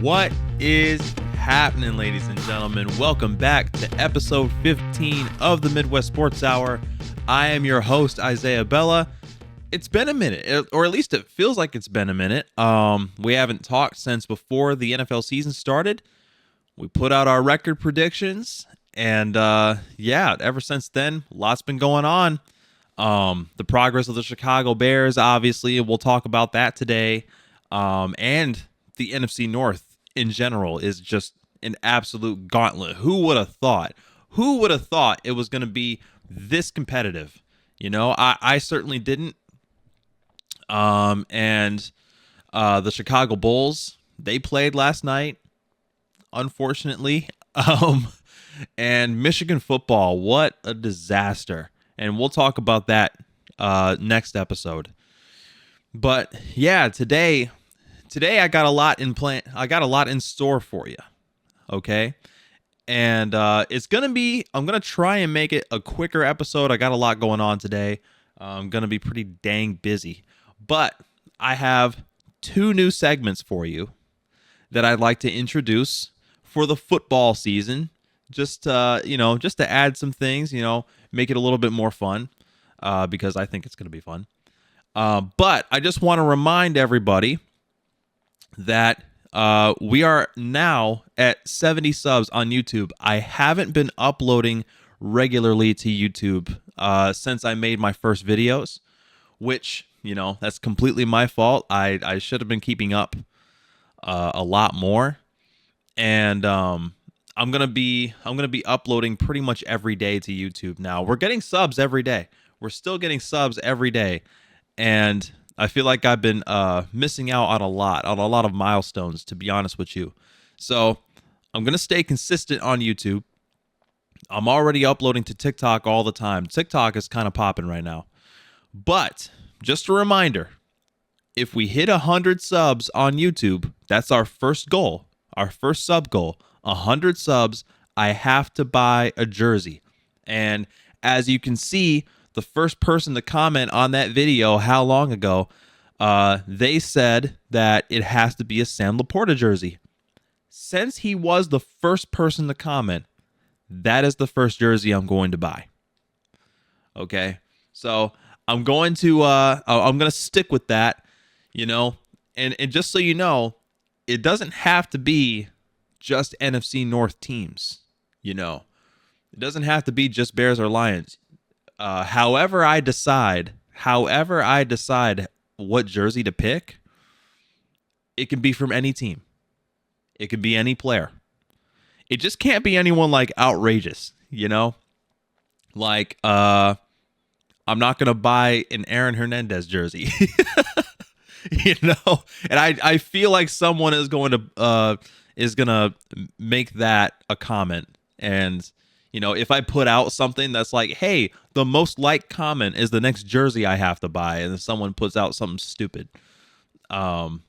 What is happening, ladies and gentlemen? Welcome back to episode 15 of the Midwest Sports Hour. I am your host, Isaiah Bella. It's been a minute, or at least it feels like it's been a minute. We haven't talked since before the NFL season started. We put out our record predictions, and ever since then, lots been going on. The progress of the Chicago Bears, obviously, we'll talk about that today. And the NFC North in general is just an absolute gauntlet. Who would have thought? Who would have thought it was going to be this competitive? You know, I certainly didn't. The Chicago Bulls, they played last night, unfortunately. And Michigan football, what a disaster. And we'll talk about that next episode. But yeah, today I got a lot in plan. I got a lot in store for you. Okay. And I'm going to try and make it a quicker episode. I got a lot going on today. I'm going to be pretty dang busy. But I have two new segments for you that I'd like to introduce for the football season. Just to add some things, make it a little bit more fun, because I think it's going to be fun. But I just want to remind everybody that we are now at 70 subs on YouTube. I haven't been uploading regularly to YouTube since I made my first videos, which, that's completely my fault. I should have been keeping up a lot more. And I'm gonna be uploading pretty much every day to YouTube now. We're getting subs every day. We're still getting subs every day. And I feel like I've been missing out on a lot of milestones, to be honest with you. So I'm going to stay consistent on YouTube. I'm already uploading to TikTok all the time. TikTok is kind of popping right now. But just a reminder, if we hit 100 subs on YouTube, that's our first goal, our first sub goal. 100 subs, I have to buy a jersey. And as you can see, the first person to comment on that video how long ago, they said that it has to be a Sam Laporta jersey. Since he was the first person to comment, that is the first jersey I'm going to buy. Okay, so I'm going to stick with that, and just so you know, it doesn't have to be just NFC North teams. It doesn't have to be just Bears or Lions. However I decide what jersey to pick, it can be from any team. It could be any player. It just can't be anyone like outrageous, Like, I'm not going to buy an Aaron Hernandez jersey, And I feel like someone is going to make that a comment. And, if I put out something that's like, hey, the most liked comment is the next jersey I have to buy, and then someone puts out something stupid, then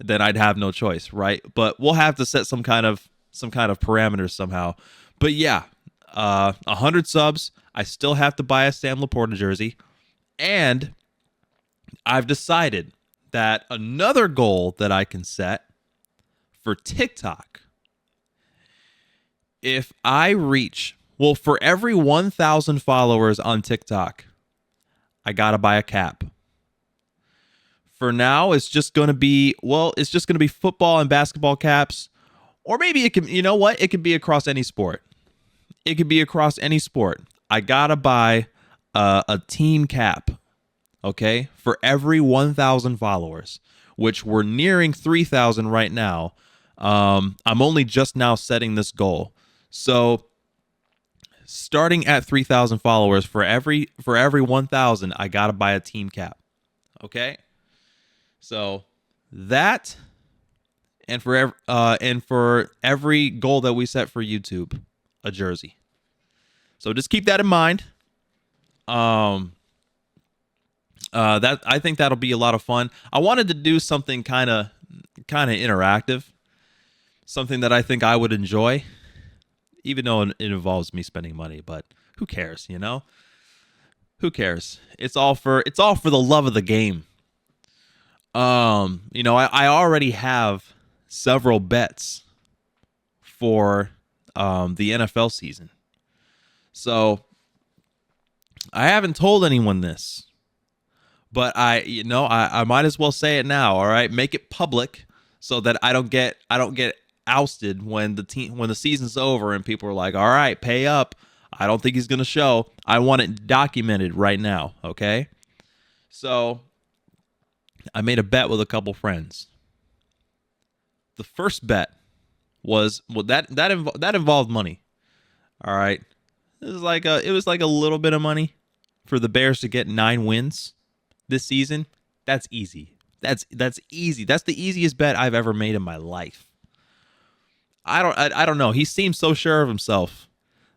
I'd have no choice, right? But we'll have to set some kind of parameters somehow. But yeah, 100 subs, I still have to buy a Sam Laporta jersey, and I've decided that another goal that I can set for TikTok, if I reach, for every 1,000 followers on TikTok, I got to buy a cap. For now, it's just going to be football and basketball caps. Or maybe it can, it could be across any sport. It could be across any sport. I got to buy a team cap, okay, for every 1,000 followers, which we're nearing 3,000 right now. I'm only just now setting this goal. So starting at 3,000 followers, for every 1,000, I got to buy a team cap. Okay? So that, and for every goal that we set for YouTube, a jersey. So just keep that in mind. That I think that'll be a lot of fun. I wanted to do something kind of interactive, something that I think I would enjoy, even though it involves me spending money. But who cares? Who cares? It's all for the love of the game. I already have several bets for the NFL season. So I haven't told anyone this, but I might as well say it now. All right, make it public so that I don't get ousted when the season's over and people are like, all right, pay up. I don't think he's gonna show. I want it documented right now. Okay, so I made a bet with a couple friends. The first bet was that involved money. All right, it was like a little bit of money for the Bears to get 9 wins this season. That's easy. That's easy. That's the easiest bet I've ever made in my life. I don't know. He seems so sure of himself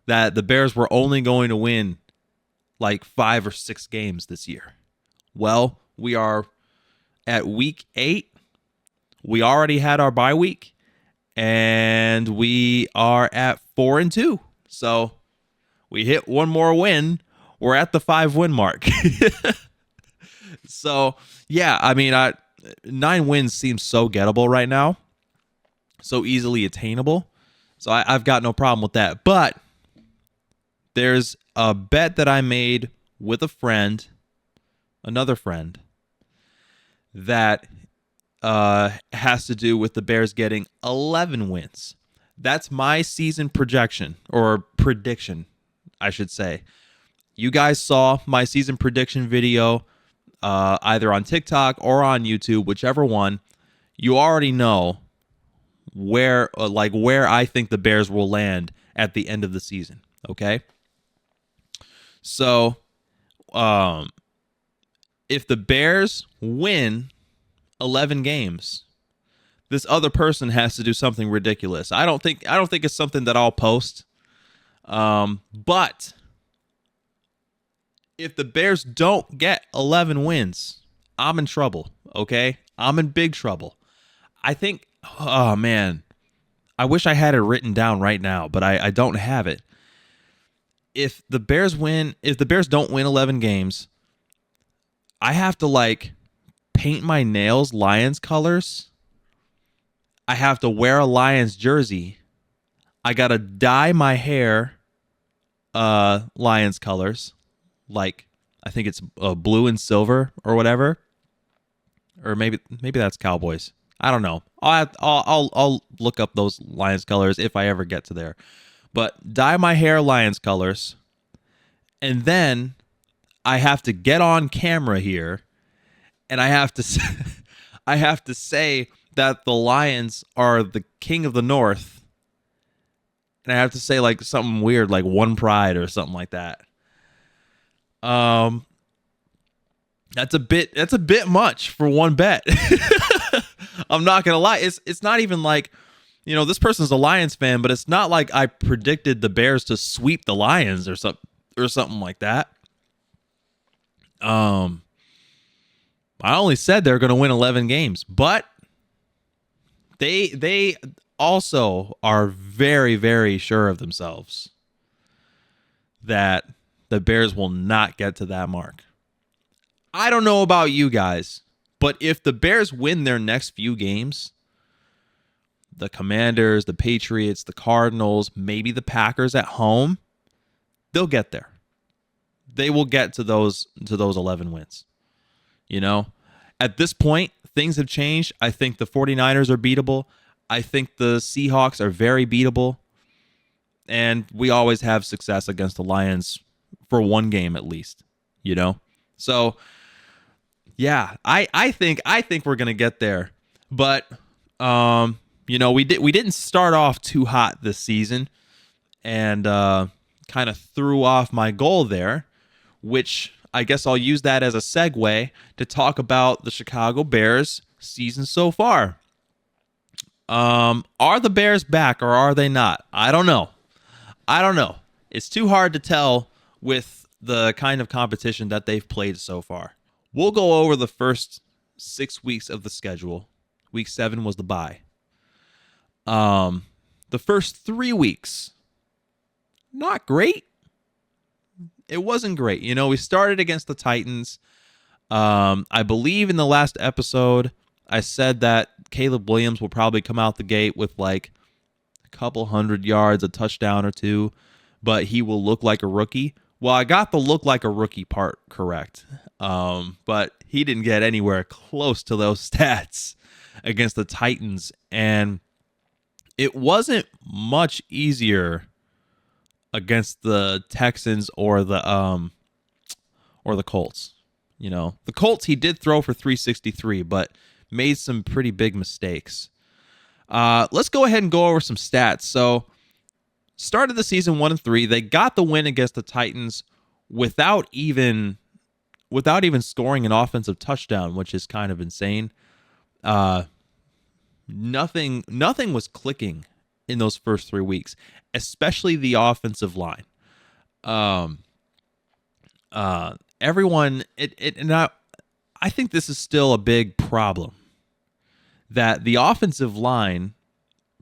that the Bears were only going to win like 5 or 6 games this year. Well, we are at week 8. We already had our bye week, and we are at 4-2. So we hit one more win. We're at the 5-win mark. So yeah, I mean, 9 wins seems so gettable right now, so easily attainable. So I've got no problem with that. But there's a bet that I made with another friend, that has to do with the Bears getting 11 wins. That's my season projection, or prediction, I should say. You guys saw my season prediction video either on TikTok or on YouTube, whichever one. You already know where I think the Bears will land at the end of the season. Okay, so if the Bears win 11 games, this other person has to do something ridiculous. I don't think it's something that I'll post. But if the Bears don't get 11 wins, I'm in trouble, okay? I'm in big trouble. I think, oh man, I wish I had it written down right now, but I don't have it. If the Bears don't win 11 games, I have to paint my nails Lions colors. I have to wear a Lions jersey. I got to dye my hair Lions colors. I think it's blue and silver or whatever, or maybe that's Cowboys. I don't know. I'll look up those Lions colors if I ever get to there. But dye my hair Lions colors, and then I have to get on camera here, and I have to I have to say that the Lions are the king of the North, and I have to say something weird like One Pride or something like that. That's a bit much for one bet. I'm not gonna lie. It's not even this person's a Lions fan, but it's not like I predicted the Bears to sweep the Lions or something like that. I only said they're gonna win 11 games, but they also are very, very sure of themselves that the Bears will not get to that mark. I don't know about you guys, but if the Bears win their next few games, the Commanders, the Patriots, the Cardinals, maybe the Packers at home, they'll get there. They will get to those 11 wins. At this point, things have changed. I think the 49ers are beatable. I think the Seahawks are very beatable. And we always have success against the Lions for one game at least, So, yeah, I think we're going to get there. But we didn't start off too hot this season, and kind of threw off my goal there, which I guess I'll use that as a segue to talk about the Chicago Bears season so far. Are the Bears back or are they not? I don't know. It's too hard to tell with the kind of competition that they've played so far. We'll go over the first 6 weeks of the schedule. Week 7 was the bye. The first 3 weeks, not great. It wasn't great. We started against the Titans. I believe in the last episode, I said that Caleb Williams will probably come out the gate with like a couple 100 yards, a touchdown or two, but he will look like a rookie. Well, I got the look like a rookie part correct, but he didn't get anywhere close to those stats against the Titans, and it wasn't much easier against the Texans or the Colts. You know, the Colts, he did throw for 363, but made some pretty big mistakes. Let's go ahead and go over some stats. So, started the season 1-3. They got the win against the Titans without even scoring an offensive touchdown, which is kind of insane. Nothing was clicking in those first 3 weeks, especially the offensive line. Everyone, I think this is still a big problem, that the offensive line,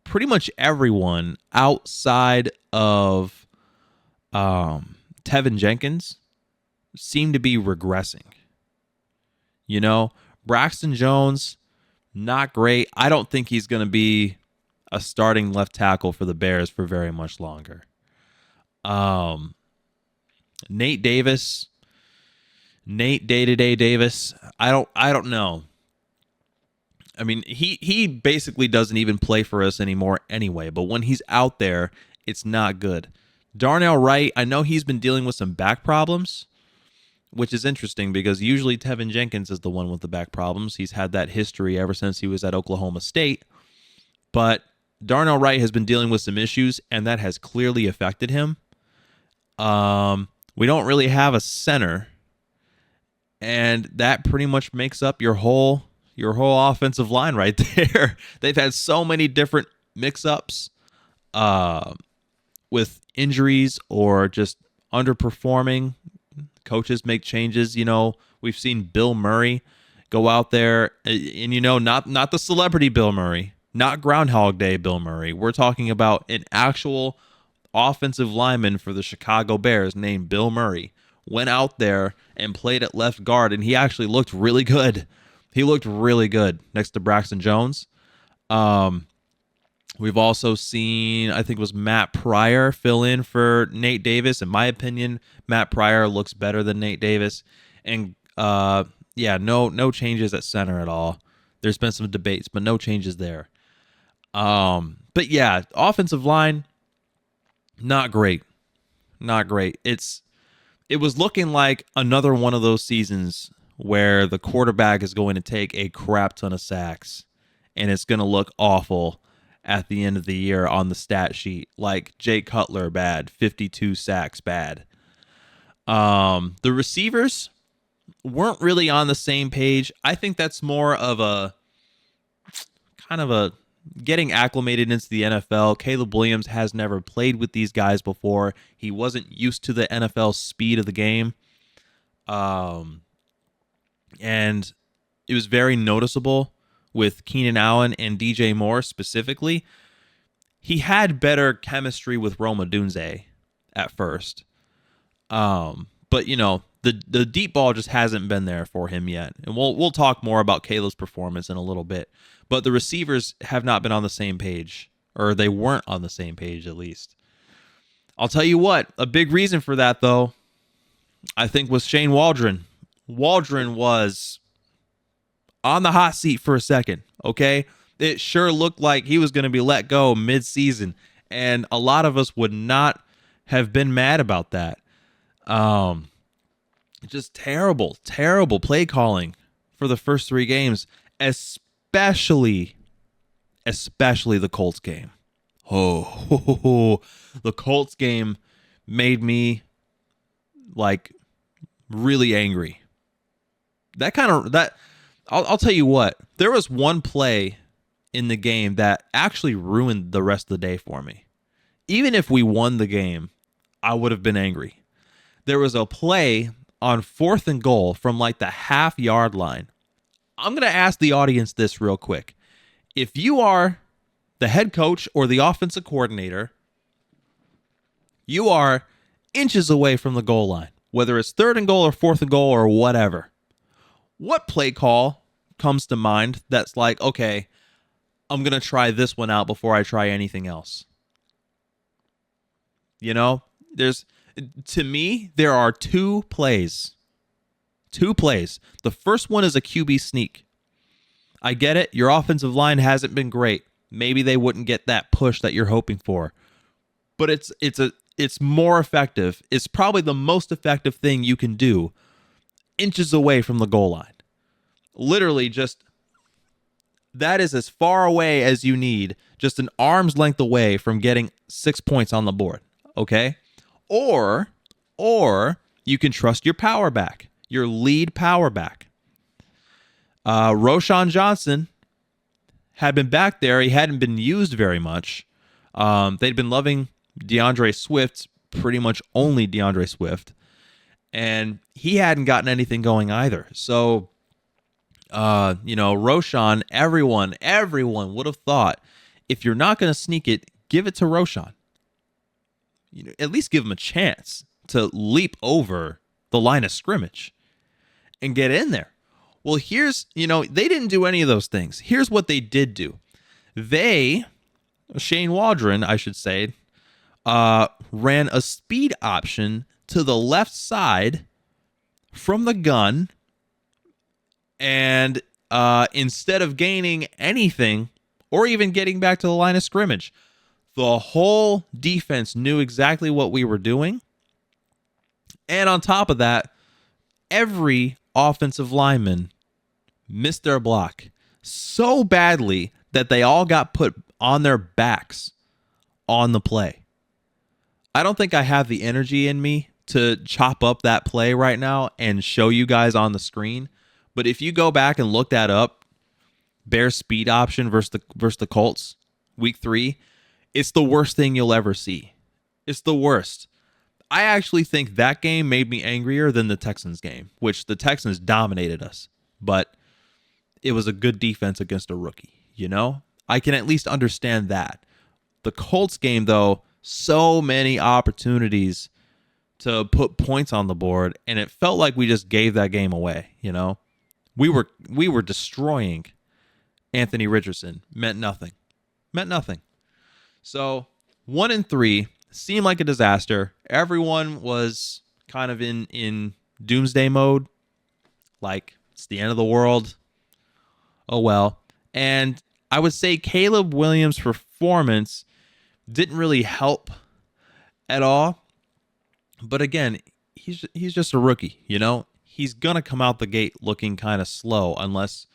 pretty much everyone outside of Tevin Jenkins seem to be regressing. You know, Braxton Jones, not great. I don't think he's going to be a starting left tackle for the Bears for very much longer. Nate Day-to-Day Davis, I don't know. I mean, he basically doesn't even play for us anymore anyway, but when he's out there, it's not good. Darnell Wright, I know he's been dealing with some back problems, which is interesting because usually Tevin Jenkins is the one with the back problems. He's had that history ever since he was at Oklahoma State, but Darnell Wright has been dealing with some issues, and that has clearly affected him. We don't really have a center, and that pretty much makes up your whole offensive line right there. They've had so many different mix-ups with injuries or just underperforming. Coaches make changes. You know, we've seen Bill Murray go out there, and you know, not the celebrity Bill Murray, not Groundhog Day Bill Murray. We're talking about an actual offensive lineman for the Chicago Bears named Bill Murray. Went out there and played at left guard, and he actually looked really good. He looked really good next to Braxton Jones. We've also seen, I think it was Matt Pryor fill in for Nate Davis. In my opinion, Matt Pryor looks better than Nate Davis. And no changes at center at all. There's been some debates, but no changes there. But yeah, offensive line, not great. Not great. It was looking like another one of those seasons where the quarterback is going to take a crap ton of sacks, and it's going to look awful at the end of the year on the stat sheet, like Jay Cutler bad, 52 sacks bad. The receivers weren't really on the same page. I think that's more of a kind of a getting acclimated into the NFL. Caleb Williams has never played with these guys before. He wasn't used to the NFL speed of the game. And it was very noticeable with Keenan Allen and DJ Moore specifically. He had better chemistry with Rome Odunze at first. But, you know, the deep ball just hasn't been there for him yet. And we'll talk more about Caleb's performance in a little bit. But the receivers have not been on the same page, or they weren't on the same page at least. I'll tell you what, a big reason for that, though, I think was Shane Waldron. Waldron was on the hot seat for a second, okay? It sure looked like he was going to be let go mid-season, and a lot of us would not have been mad about that. Just terrible play calling for the first 3 games, especially the Colts game. The Colts game made me like really angry. I'll tell you what, there was one play in the game that actually ruined the rest of the day for me. Even if we won the game, I would have been angry. There was a play on 4th and goal from like the half-yard line. I'm going to ask the audience this real quick. If you are the head coach or the offensive coordinator, you are inches away from the goal line, whether it's 3rd and goal or 4th and goal or whatever. What play call comes to mind that's like, okay, I'm going to try this one out before I try anything else. You know, to me, there are two plays. Two plays. The first one is a QB sneak. I get it. Your offensive line hasn't been great. Maybe they wouldn't get that push that you're hoping for. But it's more effective. It's probably the most effective thing you can do inches away from the goal line. Literally just that is as far away as you need, just an arm's length away from getting 6 points on the board, okay? Or you can trust your power back, your lead power back. Roschon Johnson had been back there. He hadn't been used very much. They'd been loving DeAndre Swift, pretty much only DeAndre Swift, and he hadn't gotten anything going either. So, Roschon, everyone would have thought, if you're not going to sneak it, give it to Roschon. At least give him a chance to leap over the line of scrimmage and get in there. Well, they didn't do any of those things. Here's what they did do. Shane Waldron, I should say, ran a speed option to the left side from the gun, and instead of gaining anything or even getting back to the line of scrimmage, the whole defense knew exactly what we were doing. And on top of that, every offensive lineman missed their block so badly that they all got put on their backs on the play. I don't think I have the energy in me to chop up that play right now and show you guys on the screen. But if you go back and look that up, Bears speed option versus the Colts, week 3, it's the worst thing you'll ever see. It's the worst. I actually think that game made me angrier than the Texans game, which the Texans dominated us. But it was a good defense against a rookie, I can at least understand that. The Colts game, though, so many opportunities to put points on the board, and it felt like we just gave that game away, We were destroying Anthony Richardson. Meant nothing. So 1-3 seemed like a disaster. Everyone was kind of in doomsday mode. Like, it's the end of the world. Oh well. And I would say Caleb Williams' performance didn't really help at all. But again, he's just a rookie, He's going to come out the gate looking kind of slow unless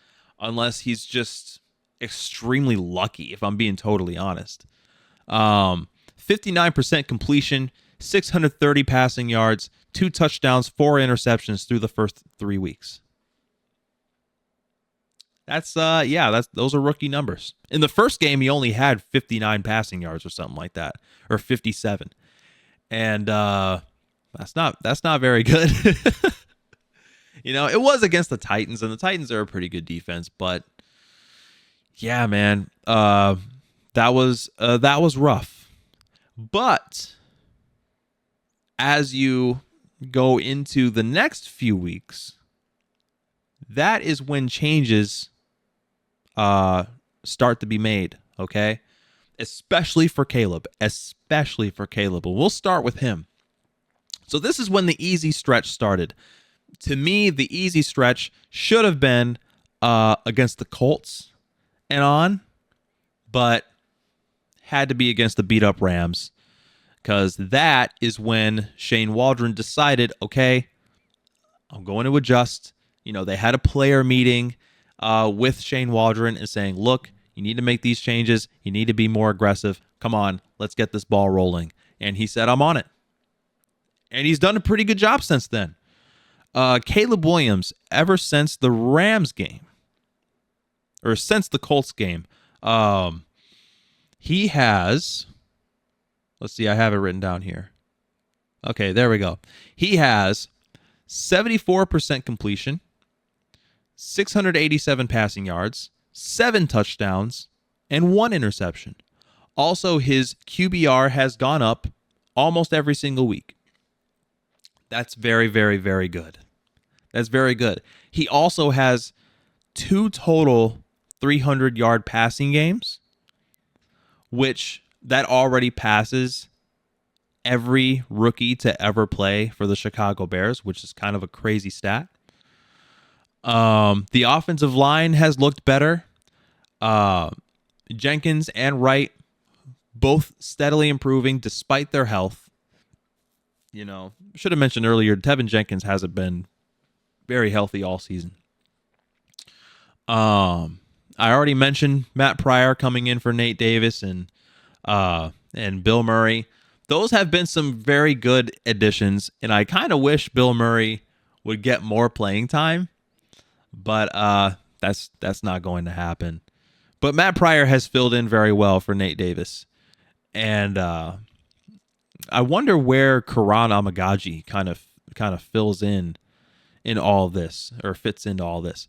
he's just extremely lucky, if I'm being totally honest. 59% completion, 630 passing yards, 2 touchdowns, 4 interceptions through the first 3 weeks. Those are rookie numbers. In the first game, he only had 59 passing yards or something like that, or 57. And that's not very good. It was against the Titans, and the Titans are a pretty good defense, but yeah, man, that was rough. But as you go into the next few weeks, that is when changes start to be made, okay? Especially for Caleb. And we'll start with him. So this is when the easy stretch started. To me, the easy stretch should have been against the Colts and on, but had to be against the beat-up Rams, because that is when Shane Waldron decided, okay, I'm going to adjust. They had a player meeting with Shane Waldron and saying, look, you need to make these changes. You need to be more aggressive. Come on, let's get this ball rolling. And he said, I'm on it. And he's done a pretty good job since then. Caleb Williams, ever since the Rams game, or since the Colts game, he has, let's see, I have it written down here. Okay, there we go. He has 74% completion, 687 passing yards, 7 touchdowns, and 1 interception. Also, his QBR has gone up almost every single week. That's very, very, very good. That's very good. He also has 2 total 300-yard passing games, which that already passes every rookie to ever play for the Chicago Bears, which is kind of a crazy stat. The offensive line has looked better. Jenkins and Wright both steadily improving despite their health. Should have mentioned earlier, Tevin Jenkins hasn't been very healthy all season. I already mentioned Matt Pryor coming in for Nate Davis and Bill Murray. Those have been some very good additions, and I kind of wish Bill Murray would get more playing time, but that's not going to happen. But Matt Pryor has filled in very well for Nate Davis, and I wonder where Karan Amagaji kind of fills in all of this, or fits into all this.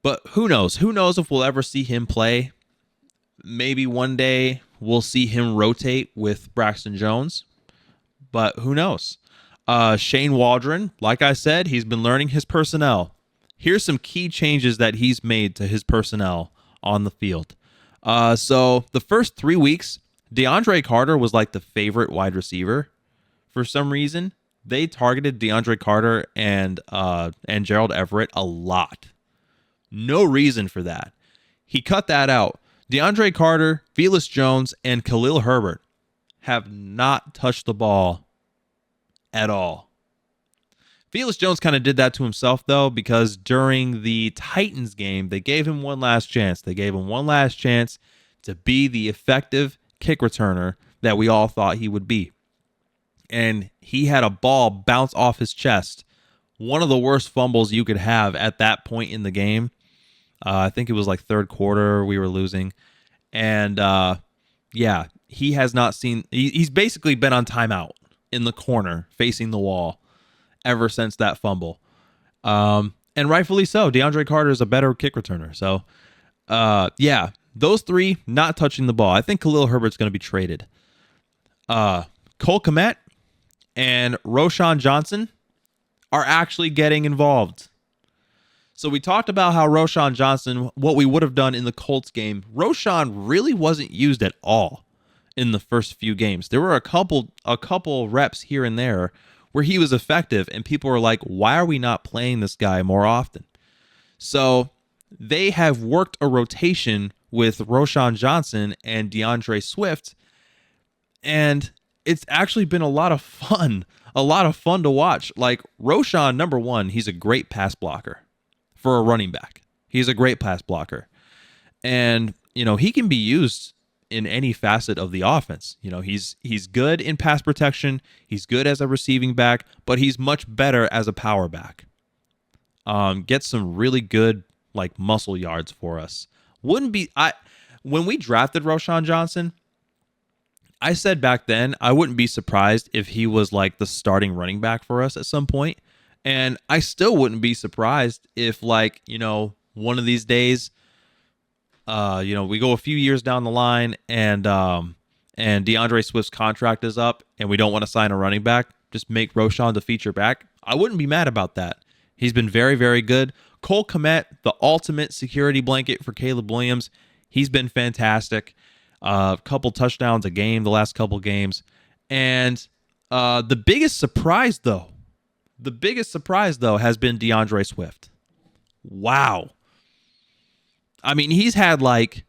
But who knows? Who knows if we'll ever see him play? Maybe one day we'll see him rotate with Braxton Jones, but who knows? Shane Waldron, like I said, he's been learning his personnel. Here's some key changes that he's made to his personnel on the field. So the first 3 weeks, DeAndre Carter was like the favorite wide receiver. For some reason, they targeted DeAndre Carter and Gerald Everett a lot. No reason for that. He cut that out. DeAndre Carter, Velus Jones, and Khalil Herbert have not touched the ball at all. Velus Jones kind of did that to himself, though, because during the Titans game, they gave him one last chance. They gave him one last chance to be the effective kick returner that we all thought he would be. And he had a ball bounce off his chest. One of the worst fumbles you could have at that point in the game. I think it was like third quarter we were losing. And he has not seen... He's basically been on timeout in the corner facing the wall ever since that fumble. And rightfully so. DeAndre Carter is a better kick returner. So, those three not touching the ball. I think Khalil Herbert's going to be traded. Cole Kmet and Roschon Johnson are actually getting involved. So we talked about how Roschon Johnson, what we would have done in the Colts game. Roschon really wasn't used at all in the first few games. There were a couple reps here and there where he was effective, and people were like, why are we not playing this guy more often? So they have worked a rotation with Roschon Johnson and DeAndre Swift, and it's actually been a lot of fun to watch. Like, Roschon, number one, he's a great pass blocker for a running back. He's a great pass blocker. And, he can be used in any facet of the offense. He's good in pass protection. He's good as a receiving back, but he's much better as a power back. Gets some really good, muscle yards for us. When we drafted Roschon Johnson, I said back then I wouldn't be surprised if he was the starting running back for us at some point. And I still wouldn't be surprised if one of these days, we go a few years down the line and DeAndre Swift's contract is up and we don't want to sign a running back, just make Roschon the feature back. I wouldn't be mad about that. He's been very, very good. Cole Kmet, the ultimate security blanket for Caleb Williams. He's been fantastic. A couple touchdowns a game the last couple games. And the biggest surprise, though, has been DeAndre Swift. Wow. I mean, he's had like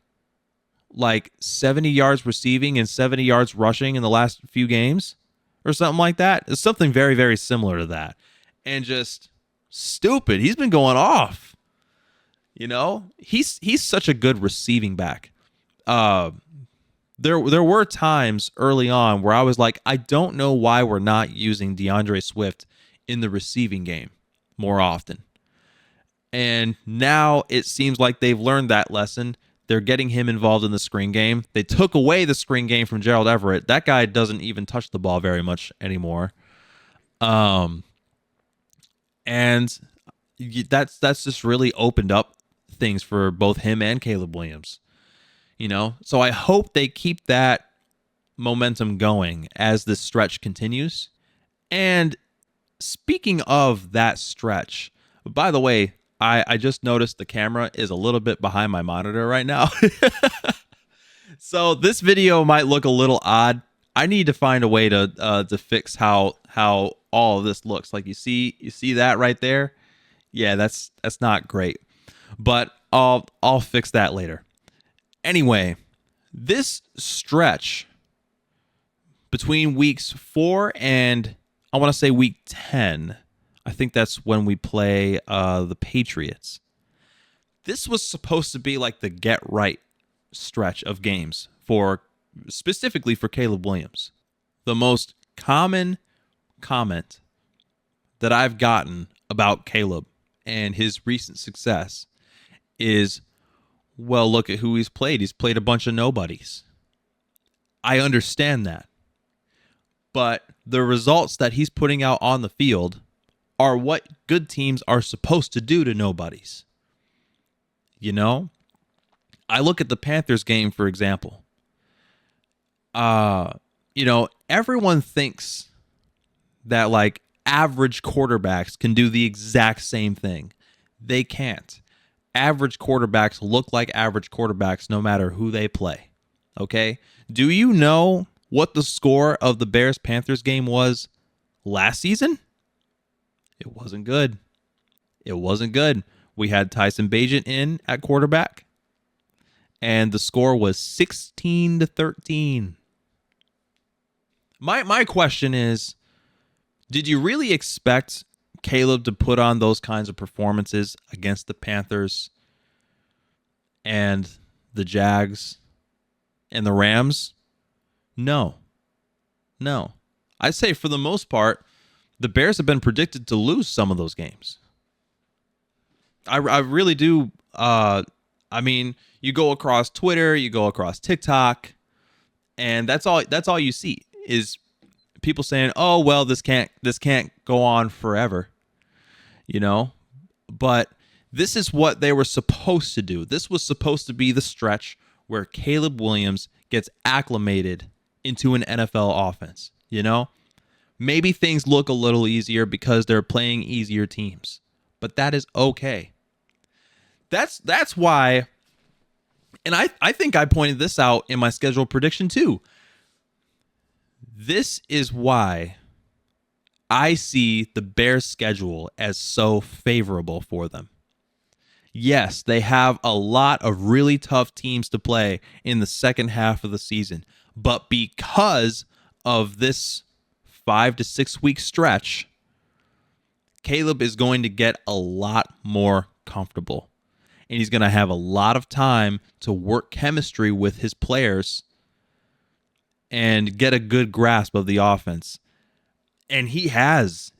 70 yards receiving and 70 yards rushing in the last few games or something like that. It's something very, very similar to that. And just stupid. He's been going off. He's such a good receiving back. There were times early on where I was like, I don't know why we're not using DeAndre Swift in the receiving game more often. And now it seems like they've learned that lesson. They're getting him involved in the screen game. They took away the screen game from Gerald Everett. That guy doesn't even touch the ball very much anymore. And that's just really opened up things for both him and Caleb Williams. So I hope they keep that momentum going as this stretch continues. And speaking of that stretch, by the way, I just noticed the camera is a little bit behind my monitor right now. So this video might look a little odd. I need to find a way to fix how all of this looks. Like you see that right there? Yeah, that's not great. But I'll fix that later. Anyway, this stretch between weeks 4 and I want to say week 10, I think that's when we play the Patriots. This was supposed to be like the get right stretch of games for specifically for Caleb Williams. The most common comment that I've gotten about Caleb and his recent success is, well, look at who he's played. He's played a bunch of nobodies. I understand that. But the results that he's putting out on the field are what good teams are supposed to do to nobodies. You know? I look at the Panthers game, for example. Everyone thinks that like average quarterbacks can do the exact same thing. They can't. Average quarterbacks look like average quarterbacks no matter who they play. Okay? Do you know what the score of the Bears-Panthers game was last season? It wasn't good. It wasn't good. We had Tyson Bagent in at quarterback, and the score was 16-13. My question is, did you really expect Caleb to put on those kinds of performances against the Panthers and the Jags and the Rams? No. I'd say for the most part, the Bears have been predicted to lose some of those games. I really do. You go across Twitter, you go across TikTok, and that's all you see is people saying, "Oh, well, this can't go on forever." But this is what they were supposed to do. This was supposed to be the stretch where Caleb Williams gets acclimated into an NFL offense. Maybe things look a little easier because they're playing easier teams, but that is okay. That's why, and I think I pointed this out in my schedule prediction too. This is why I see the Bears' schedule as so favorable for them. Yes, they have a lot of really tough teams to play in the second half of the season, but because of this 5 to 6 week stretch, Caleb is going to get a lot more comfortable. And he's going to have a lot of time to work chemistry with his players and get a good grasp of the offense. And he has.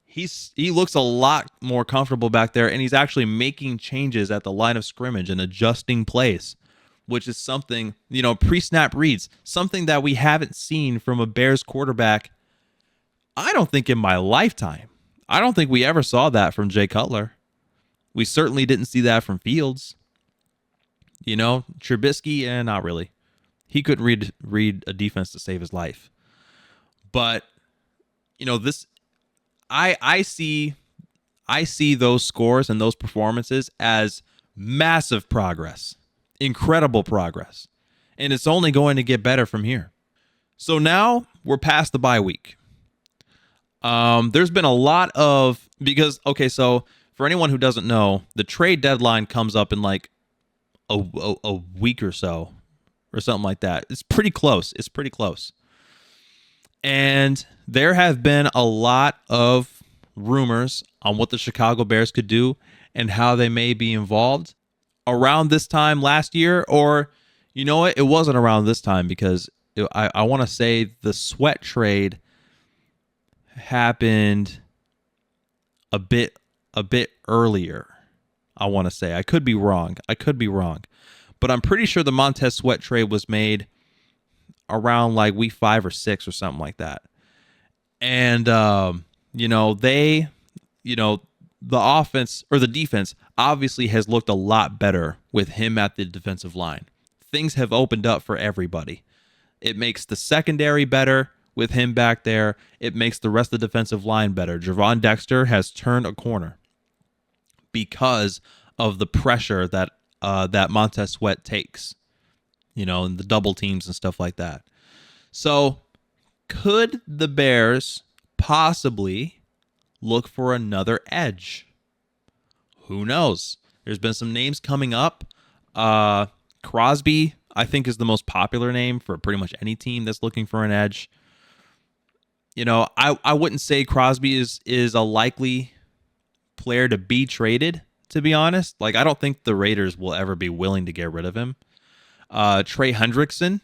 He looks a lot more comfortable back there, and he's actually making changes at the line of scrimmage and adjusting plays, which is something, pre-snap reads, something that we haven't seen from a Bears quarterback, I don't think in my lifetime. I don't think we ever saw that from Jay Cutler. We certainly didn't see that from Fields. Trubisky, not really. He couldn't read a defense to save his life. But, this I see those scores and those performances as massive progress. Incredible progress. And it's only going to get better from here. So now we're past the bye week. There's been a lot of, so for anyone who doesn't know, the trade deadline comes up in like a week or so, or something like that. It's pretty close. And there have been a lot of rumors on what the Chicago Bears could do and how they may be involved around this time last year, or you know what? It wasn't around this time because I want to say the Sweat trade happened a bit earlier. I want to say I could be wrong, but I'm pretty sure the Montez Sweat trade was made around like week 5 or 6 or something like that. And the offense or the defense obviously has looked a lot better with him at the defensive line. Things have opened up for everybody. It makes the secondary better with him back there. It makes the rest of the defensive line better. Javon Dexter has turned a corner because of the pressure that that Montez Sweat takes, and the double teams and stuff like that. So could the Bears possibly look for another edge? Who knows? There's been some names coming up. Crosby, I think, is the most popular name for pretty much any team that's looking for an edge. I wouldn't say Crosby is a likely player to be traded, to be honest. Like, I don't think the Raiders will ever be willing to get rid of him. Trey Hendrickson,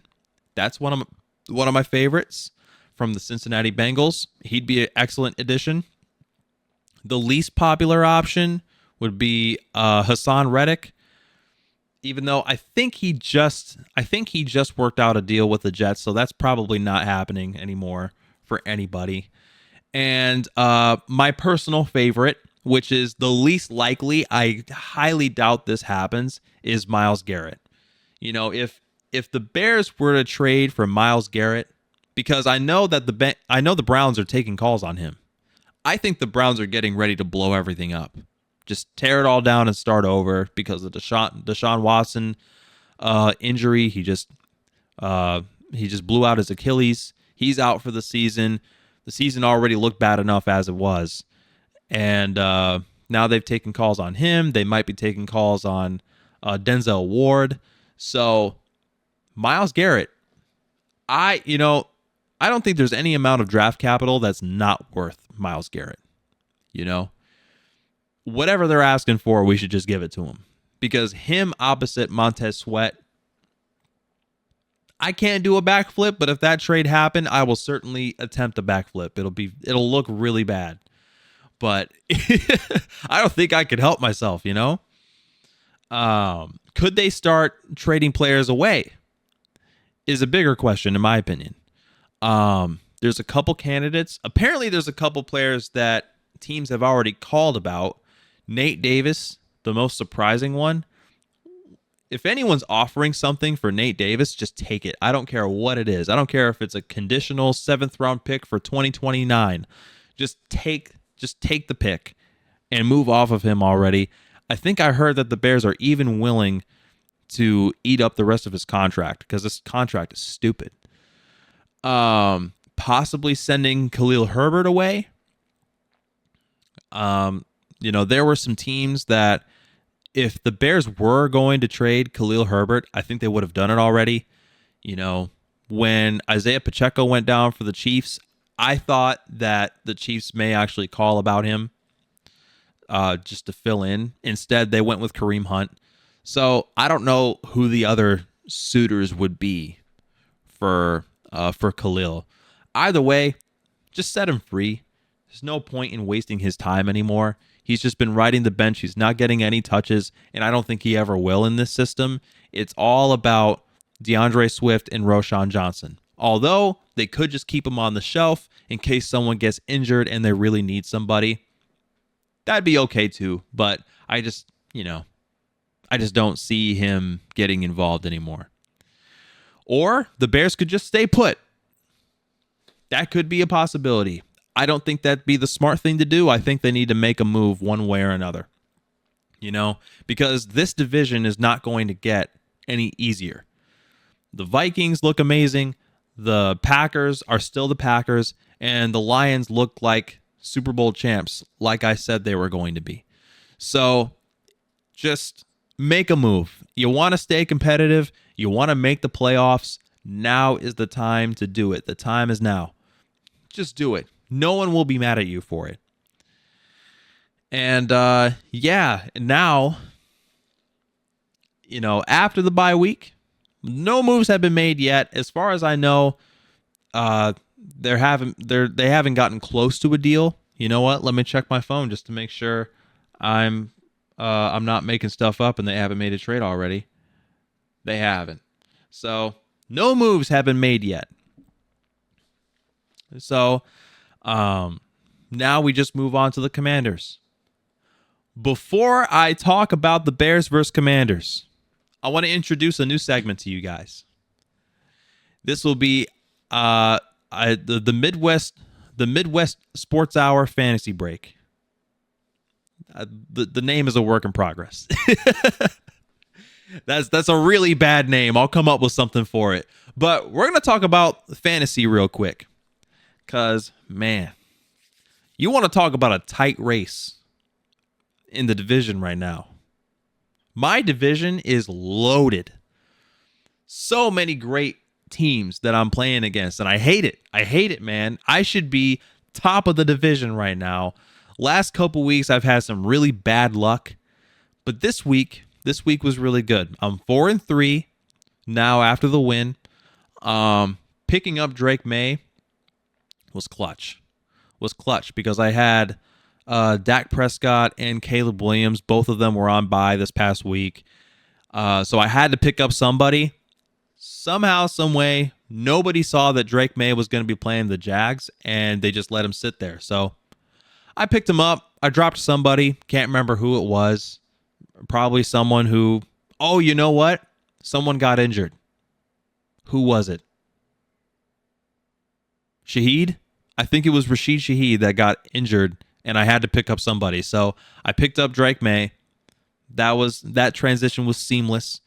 that's one of my favorites from the Cincinnati Bengals. He'd be an excellent addition. The least popular option would be Hassan Reddick, even though I think he just worked out a deal with the Jets, so that's probably not happening anymore for anybody. And my personal favorite, which is the least likely, I highly doubt this happens, is Myles Garrett. If the Bears were to trade for Myles Garrett, because I know that the Browns are taking calls on him. I think the Browns are getting ready to blow everything up. Just tear it all down and start over because of Deshaun Watson injury. He just blew out his Achilles. He's out for the season. The season already looked bad enough as it was. And now they've taken calls on him. They might be taking calls on Denzel Ward. So Myles Garrett, I don't think there's any amount of draft capital that's not worth Myles Garrett. Whatever they're asking for, we should just give it to him. Because him opposite Montez Sweat, I can't do a backflip, but if that trade happened, I will certainly attempt a backflip. It'll look really bad. But I don't think I could help myself, Could they start trading players away? Is a bigger question, in my opinion. There's a couple candidates. Apparently, there's a couple players that teams have already called about. Nate Davis, the most surprising one. If anyone's offering something for Nate Davis, just take it. I don't care what it is. I don't care if it's a conditional 7th round pick for 2029. Just take the pick and move off of him already. I think I heard that the Bears are even willing to eat up the rest of his contract because this contract is stupid. Possibly sending Khalil Herbert away. There were some teams that if the Bears were going to trade Khalil Herbert, I think they would have done it already. When Isaiah Pacheco went down for the Chiefs, I thought that the Chiefs may actually call about him just to fill in. Instead, they went with Kareem Hunt. So I don't know who the other suitors would be for Khalil. Either way, just set him free. There's no point in wasting his time anymore. He's just been riding the bench. He's not getting any touches, and I don't think he ever will in this system. It's all about DeAndre Swift and Roschon Johnson. Although they could just keep him on the shelf in case someone gets injured and they really need somebody. That'd be okay too, but I just don't see him getting involved anymore. Or the Bears could just stay put. That could be a possibility. I don't think that'd be the smart thing to do. I think they need to make a move one way or another. Because this division is not going to get any easier. The Vikings look amazing. The Packers are still the Packers. And the Lions look like Super Bowl champs, like I said they were going to be. So just make a move. You want to stay competitive. You want to make the playoffs. Now is the time to do it. The time is now. Just do it. No one will be mad at you for it. And now, after the bye week, no moves have been made yet. As far as I know, they haven't gotten close to a deal. You know what? Let me check my phone just to make sure I'm not making stuff up and they haven't made a trade already. They haven't. So no moves have been made yet. So now we just move on to the Commanders. Before I talk about the Bears versus Commanders, I want to introduce a new segment to you guys. This will be the Midwest Sports Hour Fantasy Break. The name is a work in progress. That's a really bad name. I'll come up with something for it. But we're going to talk about fantasy real quick. Because, man, you want to talk about a tight race in the division right now. My division is loaded. So many great teams that I'm playing against, and I hate it. I hate it, man. I should be top of the division right now. Last couple weeks, I've had some really bad luck. But this week was really good. I'm 4-3 now after the win. Picking up Drake May was clutch. Because I had Dak Prescott and Caleb Williams. Both of them were on bye this past week. So I had to pick up somebody. Somehow, some way, nobody saw that Drake May was going to be playing the Jags, and they just let him sit there. So I picked him up. I dropped somebody. Can't remember who it was. Probably someone who, oh, you know what? Someone got injured. Who was it? Shaheed? I think it was Rashid Shaheed that got injured, and I had to pick up somebody. So I picked up Drake May. That transition was seamless.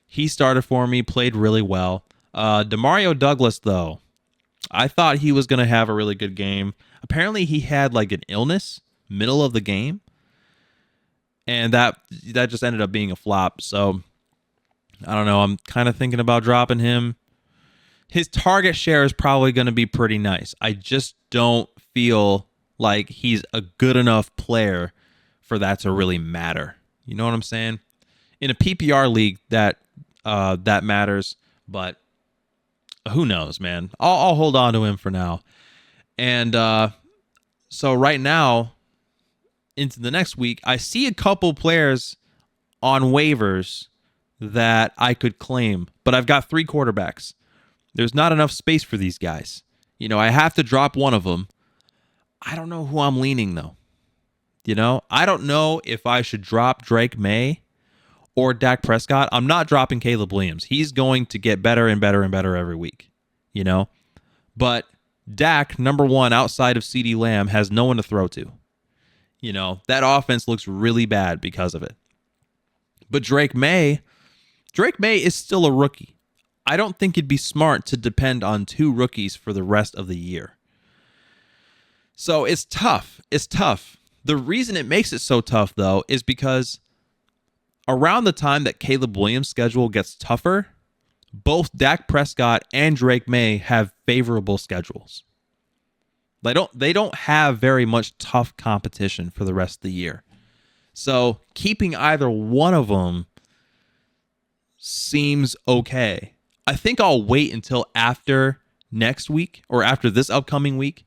He started for me, played really well. Demario Douglas, though, I thought he was going to have a really good game. Apparently, he had like an illness middle of the game, and that just ended up being a flop. So I don't know. I'm kind of thinking about dropping him. His target share is probably going to be pretty nice. I just don't feel like he's a good enough player for that to really matter. You know what I'm saying? In a PPR league, that matters, but who knows, man? I'll hold on to him for now. And so right now, into the next week, I see a couple players on waivers that I could claim, but I've got 3 quarterbacks. There's not enough space for these guys. You know, I have to drop one of them. I don't know who I'm leaning, though. You know, I don't know if I should drop Drake May or Dak Prescott. I'm not dropping Caleb Williams. He's going to get better and better and better every week, you know. But Dak, number one, outside of CeeDee Lamb, has no one to throw to. You know, that offense looks really bad because of it. But Drake May is still a rookie. I don't think it'd be smart to depend on 2 rookies for the rest of the year. So it's tough. It's tough. The reason it makes it so tough, though, is because around the time that Caleb Williams' schedule gets tougher, both Dak Prescott and Drake May have favorable schedules. They don't have very much tough competition for the rest of the year. So keeping either one of them seems okay. I think I'll wait until after next week or after this upcoming week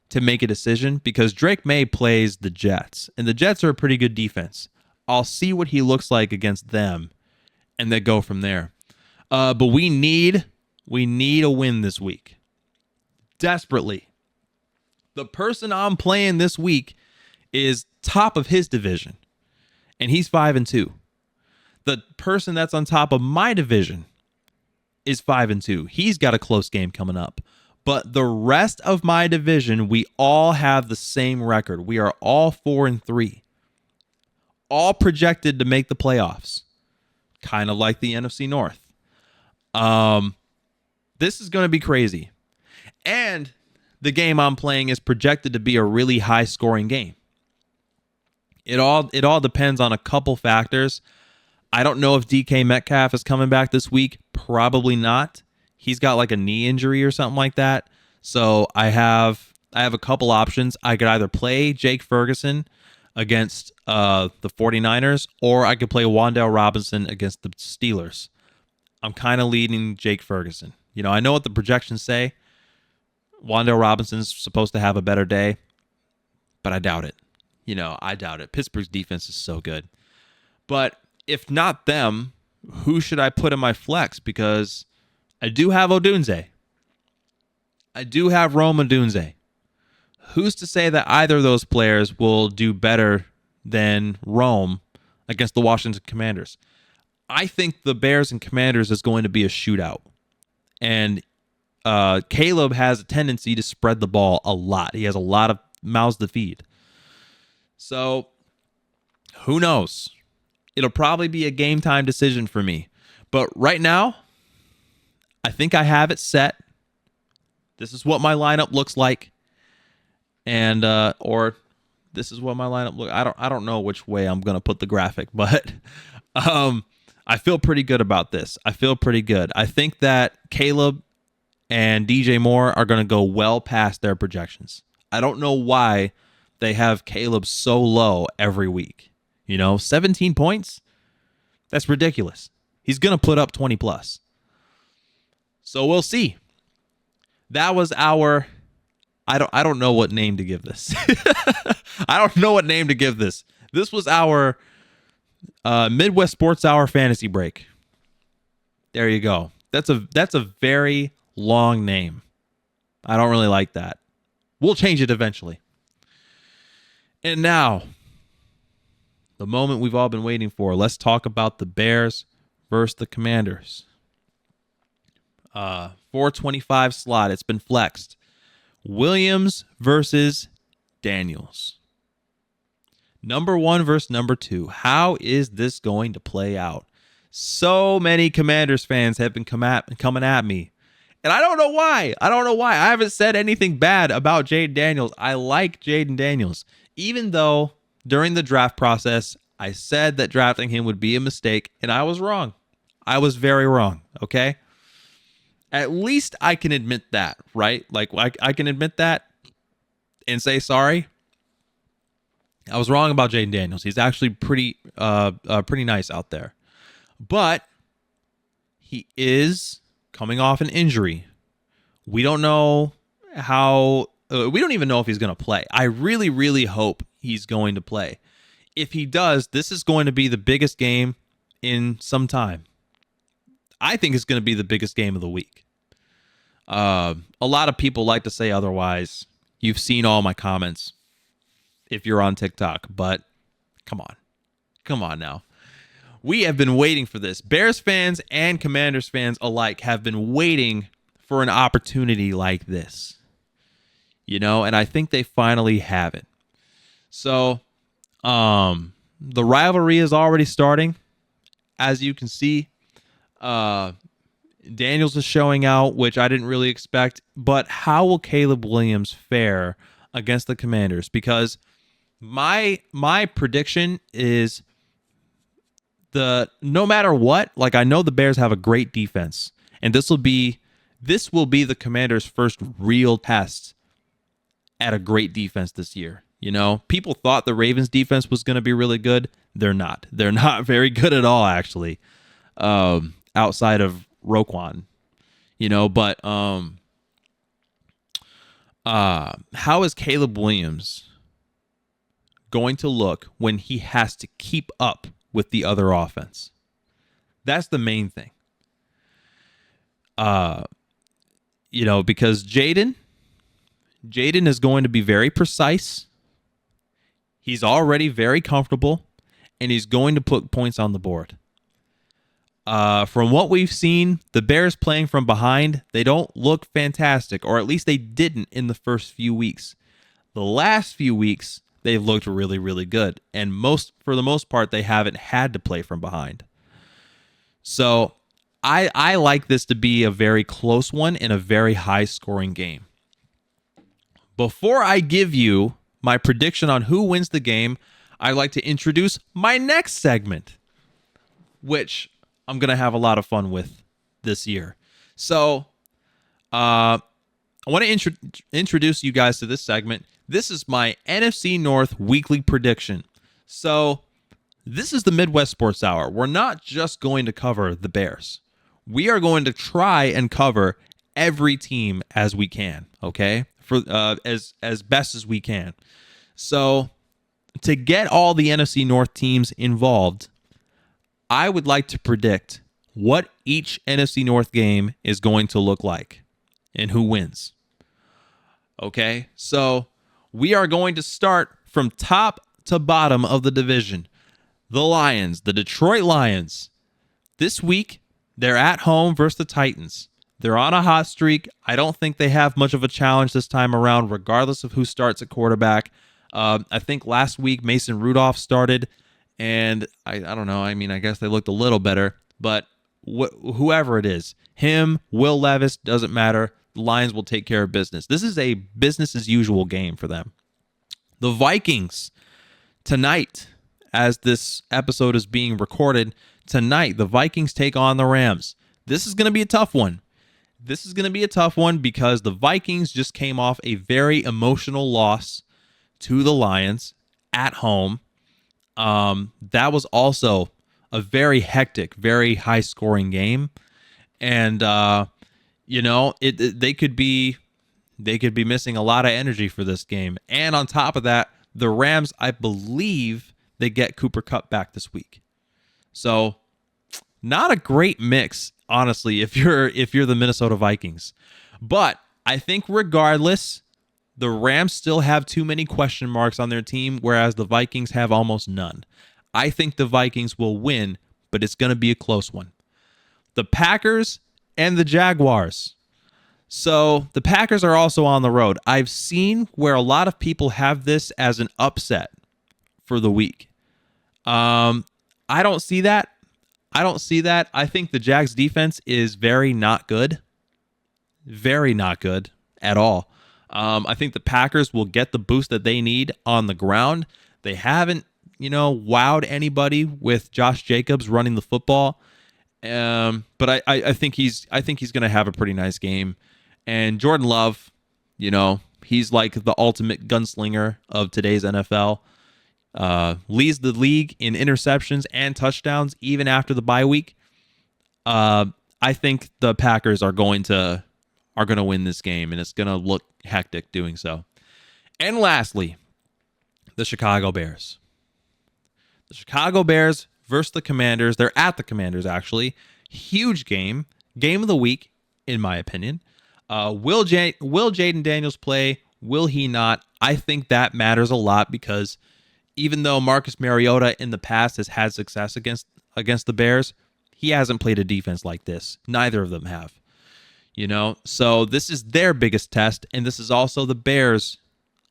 to make a decision because Drake May plays the Jets, and the Jets are a pretty good defense. I'll see what he looks like against them and then go from there. But we need a win this week. Desperately. The person I'm playing this week is top of his division, and he's 5-2. The person that's on top of my division is 5-2. He's got a close game coming up. But the rest of my division, we all have the same record. We are all 4-3. All projected to make the playoffs. Kind of like the NFC North. This is going to be crazy. And the game I'm playing is projected to be a really high scoring game. It all depends on a couple factors. I don't know if DK Metcalf is coming back this week. Probably not. He's got like a knee injury or something like that. So I have a couple options. I could either play Jake Ferguson against the 49ers, or I could play Wan'Dale Robinson against the Steelers. I'm kind of leading Jake Ferguson. You know, I know what the projections say. Wan'Dale Robinson's supposed to have a better day, but I doubt it. You know, I doubt it. Pittsburgh's defense is so good. But if not them, who should I put in my flex? Because I do have Odunze. I do have Rome Odunze. Who's to say that either of those players will do better than Rome against the Washington Commanders? I think the Bears and Commanders is going to be a shootout. And Caleb has a tendency to spread the ball a lot. He has a lot of mouths to feed. So Who knows? It'll probably be a game time decision for me. But right now, I think I have it set. This is what my lineup looks like. And or this is what my lineup look. I don't know which way I'm gonna put the graphic, but I feel pretty good about this. I feel pretty good. I think that Caleb and DJ Moore are gonna go well past their projections. I don't know why they have Caleb so low every week. 17 points? That's ridiculous. He's gonna put up 20 plus. So we'll see. That was our I don't know what name to give this. I don't know what name to give this. This was our Midwest Sports Hour fantasy break. There you go. That's a very long name. I don't really like that. We'll change it eventually. And now, the moment we've all been waiting for. Let's talk about the Bears versus the Commanders. 425 slot. It's been flexed. Williams versus Daniels. Number 1 versus number 2. How is this going to play out? So many Commanders fans have been coming at me. And I don't know why. I haven't said anything bad about Jayden Daniels. I like Jayden Daniels. Even though during the draft process, I said that drafting him would be a mistake, and I was wrong. I was very wrong, okay? At least I can admit that, right? Like I can admit that and say sorry. I was wrong about Jayden Daniels. He's actually pretty nice out there. But he is coming off an injury. We don't know how we don't even know if he's going to play. I really, really hope he's going to play. If he does, this is going to be the biggest game in some time. I think it's going to be the biggest game of the week. A lot of people like to say otherwise. You've seen all my comments if you're on TikTok, but come on now. We have been waiting for this. Bears fans and Commanders fans alike have been waiting for an opportunity like this. And I think they finally have it. So, the rivalry is already starting. As you can see, Daniels is showing out, which I didn't really expect. But how will Caleb Williams fare against the Commanders? Because my prediction is no matter what, like I know the Bears have a great defense, and this will be the Commanders' first real test at a great defense this year. People thought the Ravens defense was going to be really good. They're not. They're not very good at all, actually. Outside of Roquan, but how is Caleb Williams going to look when he has to keep up with the other offense? That's the main thing. Because Jayden is going to be very precise. He's already very comfortable, and he's going to put points on the board. From what we've seen, the Bears playing from behind, they don't look fantastic, or at least they didn't in the first few weeks. The last few weeks, they've looked really, really good, and for the most part, they haven't had to play from behind. So I like this to be a very close one and a very high-scoring game. Before I give you my prediction on who wins the game, I'd like to introduce my next segment, which I'm going to have a lot of fun with this year. So I want to introduce you guys to this segment. This is my NFC North weekly prediction. So this is the Midwest Sports Hour. We're not just going to cover the Bears. We are going to try and cover every team as we can, okay? For as best as we can. So to get all the NFC North teams involved, I would like to predict what each NFC North game is going to look like and who wins. Okay, so we are going to start from top to bottom of the division. The Lions, the Detroit Lions. This week, they're at home versus the Titans. They're on a hot streak. I don't think they have much of a challenge this time around, regardless of who starts at quarterback. I think last week Mason Rudolph started, And I don't know. I mean, I guess they looked a little better, but whoever it is, him, Will Levis, doesn't matter. The Lions will take care of business. This is a business as usual game for them. The Vikings tonight, as this episode is being recorded, tonight the Vikings take on the Rams. This is going to be a tough one. This is going to be a tough one because the Vikings just came off a very emotional loss to the Lions at home. That was also a very hectic, very high-scoring game, and they could be missing a lot of energy for this game. And on top of that, the Rams, I believe, they get Cooper Kupp back this week, so not a great mix, honestly, if you're the Minnesota Vikings. But I think regardless, the Rams still have too many question marks on their team, whereas the Vikings have almost none. I think the Vikings will win, but it's going to be a close one. The Packers and the Jaguars. So the Packers are also on the road. I've seen where a lot of people have this as an upset for the week. I don't see that. I think the Jags defense is very not good. Very not good at all. I think the Packers will get the boost that they need on the ground. They haven't, wowed anybody with Josh Jacobs running the football. But I think he's going to have a pretty nice game. And Jordan Love, he's like the ultimate gunslinger of today's NFL. Leads the league in interceptions and touchdowns even after the bye week. I think the Packers are going to win this game, and it's going to look hectic doing so. And lastly, the Chicago Bears. The Chicago Bears versus the Commanders. They're at the Commanders, actually. Huge game. Game of the week, in my opinion. Will Jayden Daniels play? Will he not? I think that matters a lot because even though Marcus Mariota in the past has had success against the Bears, he hasn't played a defense like this. Neither of them have. So this is their biggest test, and this is also the Bears.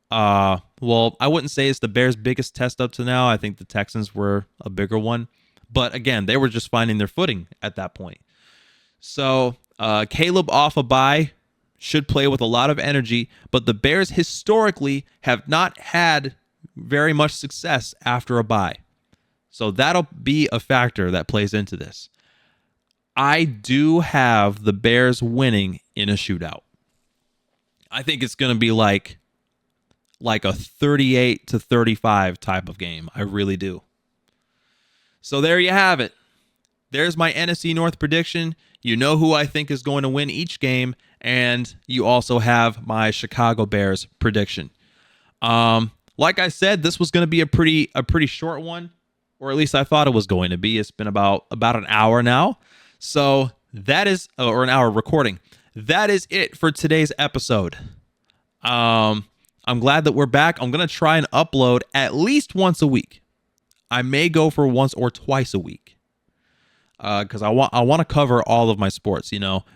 I wouldn't say it's the Bears' biggest test up to now. I think the Texans were a bigger one. But again, they were just finding their footing at that point. So Caleb off a bye should play with a lot of energy, but the Bears historically have not had very much success after a bye. So that'll be a factor that plays into this. I do have the Bears winning in a shootout. I think it's going to be like a 38-35 type of game. I really do. So there you have it. There's my NFC North prediction. You know who I think is going to win each game, and you also have my Chicago Bears prediction. Like I said, this was going to be a pretty short one, or at least I thought it was going to be. It's been about an hour now. So that is, or an hour recording. That is it for today's episode. I'm glad that we're back. I'm going to try and upload at least once a week. I may go for once or twice a week. Because I want to cover all of my sports.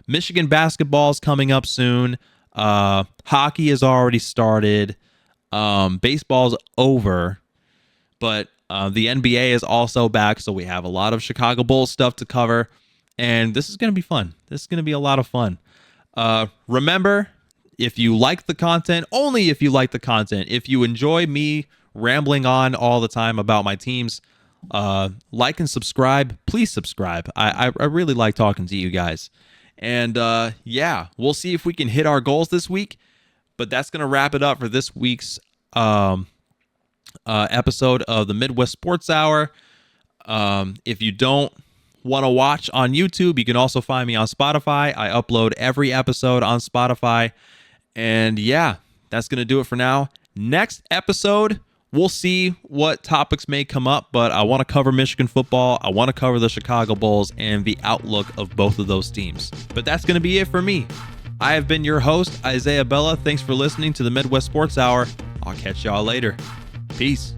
Michigan basketball is coming up soon. Hockey has already started. Baseball's over. But the NBA is also back, so we have a lot of Chicago Bulls stuff to cover. And this is going to be fun. This is going to be a lot of fun. Remember, if you like the content, only if you like the content, if you enjoy me rambling on all the time about my teams, like and subscribe. Please subscribe. I really like talking to you guys. And we'll see if we can hit our goals this week. But that's going to wrap it up for this week's episode of the Midwest Sports Hour. If you don't want to watch on YouTube, you can also find me on Spotify. I upload every episode on Spotify. And that's going to do it for now. Next episode, we'll see what topics may come up, but I want to cover Michigan football. I want to cover the Chicago Bulls and the outlook of both of those teams. But that's going to be it for me. I have been your host, Isaiah Bella. Thanks for listening to the Midwest Sports Hour. I'll catch y'all later. Peace.